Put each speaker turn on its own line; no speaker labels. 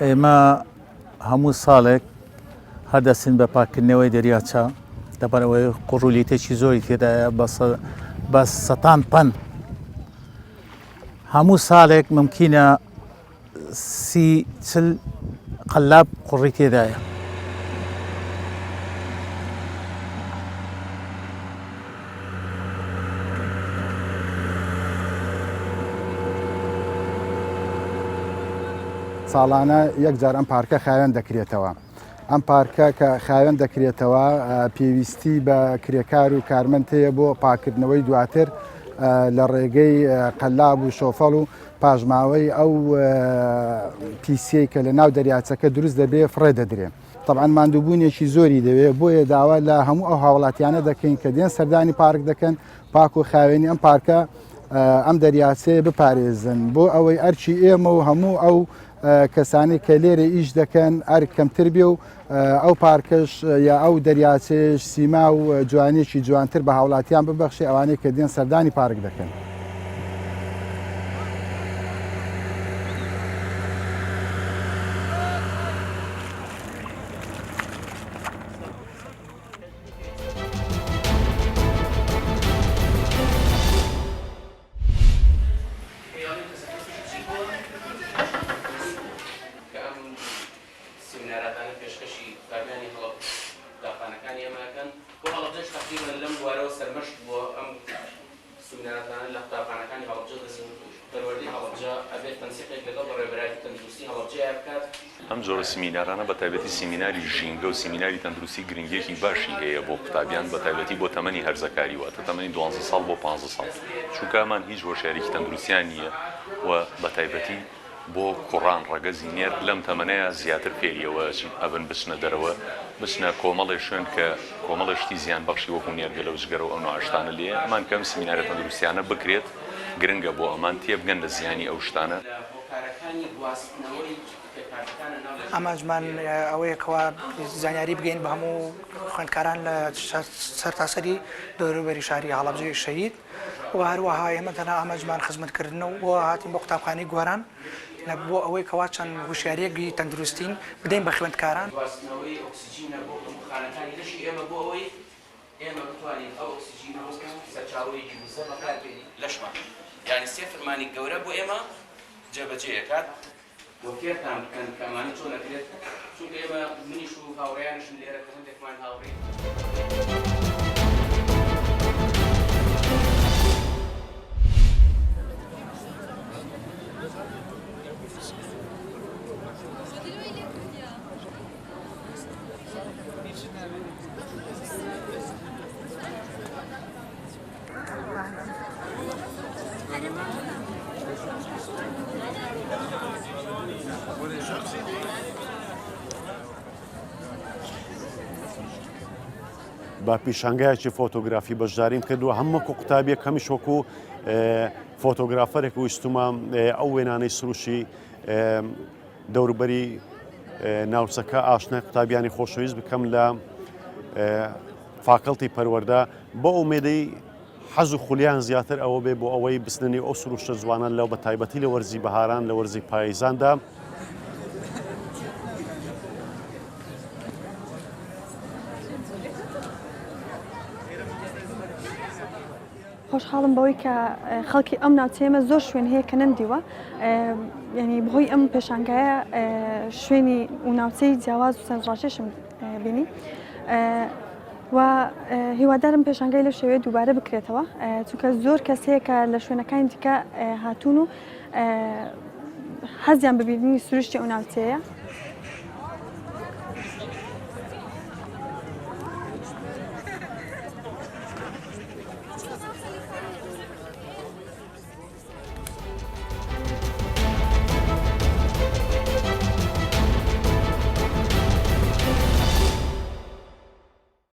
ئێمە هەموو ساڵێک هەردەچین بە پاکردنەوەی دەریاچە لەبەرەوەی قوڕولیتێکی زۆری تێدایە بە سەتان پەن هەموو ساڵێک ممکنە 30-40 قەلاب قوڕی تێدایە.
ساڵانە یەکجار ئەم پارکە خاوێن دەکرێتەوە. ئەم پارکە کە خاوێن دەکرێتەوە پێویستی بە کرێکار و کارمەند هەیە بۆ پاکردنەوەی دواتر لە ڕێگەی قەلاب و شۆفەڵ و پاژماوەی ئەو پیسەی کە لە ناو دەریاچەکە دروست دەبێ فڕێ دەدرێت. طبعاً ماندووبوونێکی زۆری دەوێت بۆیە داوا لە هەموو ئەو هاوڵاتیانە دەکەین کە دێن سەردانی پارک دەکەن پاک و خاوێنی ئەم پارکە ئەم دەریاچەیە بپارێزن بۆ ئەوەی ئەرچی ئێمە و هەموو ئەو کەسانی کە لێرە ئیش دەکەن ئەر کەمتر بێ و ئەو پارکەش یا ئەو دەریاچێش سیما و جوانێکی جوانتر بە هاوڵاتیان ببەخشی ئەوانەیە کە دێن سەردانی پارک دەکەن.
ئەم جۆرە سیمینارانە بە تایبەتی سیمیناری ژینگە و سیمیناری تەندروستی گرنگیەکی باشی هەیە بۆ قوتابیان بە تایبەتی بۆ تەمەنی هەرزەکاری واتە تەمەنی 12 ساڵ بۆ 15 ساڵ چونکە ئەمان هیچ هۆشیارێکی تەندروستیان نییە و بە تایبەتی بۆ کوڕان ڕەگەزی نێر لەم تەمەنەیە زیاتر فێریەوە ئەبن بچنە دەرەوە بچنە کۆمەڵی شوێن کە کۆمەڵە شتی زیان بەخشی وەکو نێرگە لە وزگەرە و ئەو نوعشتانە لێ ئەمان کەم سیمینارە تەندروستیانە بکرێت گرنگە بۆ ئەمان تێبگەن لە زیانی ئەو شتانە.
ئاماژمان ئەوەیەکەوە زانیاری بگەین بە هەموو خوێندکاران لە سەرتاسەری دەوروبەری شاری هەڵەبجەی شەهید و هەروەها ئێمە تەنها ئاماژمان خزمەتکردنەوە بۆ هاتین بۆ قوتابخانەی گۆران بۆ ئەوەی کەوا چەند هوشیارەیەکی تەندروستین بدەین بە خوێندکاران.
ئێمە بتوانین ئەو ئۆکسیجینە سەرچاوەیەکی وزە بەکاربێنین لەشمان یعنی سێ فەرمانی گەورە بۆ ئێمە جێبەجێیەکات بۆ فێرتان بکەن کە ئەمانە چۆن ئەکرێت چونکە ئێمە منیش و هاوڕێیانشم لێرە کە هەندێکمان هاوڕێ.
با پیشانگایکی فۆتۆگرافی بەشداریم کردووە هەموو قوتابیەک هەمیش وەکو فۆتۆگرافەرێک ویستومە ئەو وێنانەی سروشی دەوروبەری ناوچەکە ئاشنای قوتابیانی خۆشەویست بکەم لە فاکەڵتی پەروەردە بۆ ئومێدەی حەز و خولیان زیاتر ئەوە بێ بۆ ئەوەی بستنی ئەو سروشتە جوانان لەو بە تایبەتی لە وەرزی بەهاران لە وەرزی پاییزاندا.
خۆشحاڵم بەوەی کە خەڵکی ئەم ناوچەیەمە زۆر شوێن هەیە کە نەمدیوە یعنی بەهۆی ئەم پێشانگایە شوێنی و ناوچەی جیاواز و سەرنجڕاکێشم بینی و هیوادارم پێشانگای لە شێوەیە دووبارە بکرێتەوە چونکە زۆر کەس هەیە کە لە شوێنەکانی دیکە هاتوون و حەزیان ببینی سروشتی ئەو ناوچەیە.